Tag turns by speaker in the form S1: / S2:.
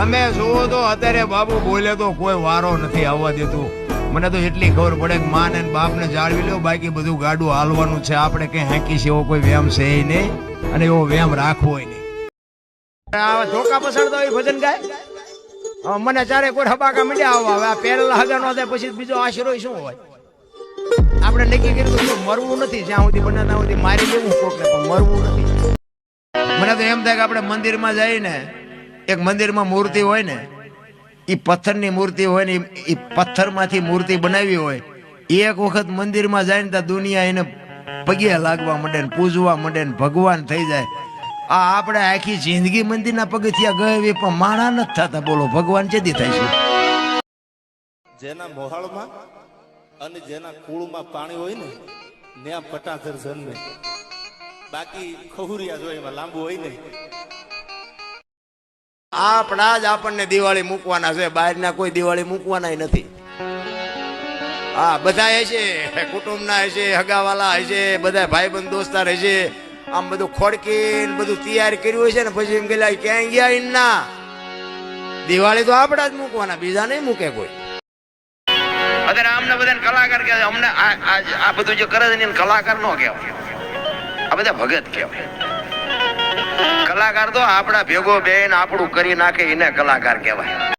S1: તમે જુઓ તો અત્યારે બાબુ બોલે તો કોઈ વારો નથી આવવા દેતું. મને તો એટલી ખબર પડે કે માં ને બાપ ને જાળવી લો, બાકી બધું ગાડું હાલવાનું છે. આપણે કઈ હાંકી છે એવો કોઈ વ્યામ છે નહીં, અને એવો વ્યામ રાખવો નહીં. ધોકા પસંદ હોય ભજન ગાય મને ચારે કોઈ હબાકા મીડ્યા આવવા. હવે આ પહેલા હગા નો થાય પછી બીજો આશરો શું હોય? આપણે નક્કી કર્યું તો મરવું નથી, જ્યાં સુધી બને ત્યાં સુધી મારી લેવું કોકને, પણ મરવું નથી. મને તો એમ થાય કે આપણે મંદિરમાં જઈએ ને, એક મંદિરમાં મૂર્તિ હોય ને, એ પથ્થરની મૂર્તિ હોય ને, એ પથ્થરમાંથી મૂર્તિ બનાવી હોય, એક વખત મંદિરમાં જાય ને ત્યાં દુનિયા એને પગે લાગવા માંડે ને પૂજવા માંડે ને ભગવાન થઈ જાય. આ આપણે આખી જિંદગી મંદિરના પગથિયા ગયે પણ માણા નથી થતા. બોલો ભગવાન ચેદી થાય છે?
S2: જેના મોહાળમાં અને જેના કુળમાં પાણી હોય ને ત્યાં પટાધર જન્મે, બાકી ખહુરિયા જો એમાં લાંબુ હોય નહીં.
S1: આપણા જ આપણને દિવાળી મૂકવાના છે, બહારના કોઈ દિવાળી મૂકવાના નથી. હા, બધા હશે, કુટુંબના હશે, હગાવાલા હશે, બધા ભાઈબંધ દોસ્તાર હશે. આમ બધું ખોડકીને બધું તૈયાર કર્યું હોય છે ને, પછી એમ કે ક્યાંય ગયા ના. દિવાળી તો આપણા જ મૂકવાના, બીજા નહીં મૂકે કોઈ. અત્યારે અમને બધાને કલાકાર કહેવાય. અમને આ બધું જે કરે છે ને કલાકાર નો કહેવાય, આ બધા ભગત કહેવાય. કલાકાર તો આપણા ભેગો બેન આપણું કરી નાખે એને કલાકાર કહેવાય.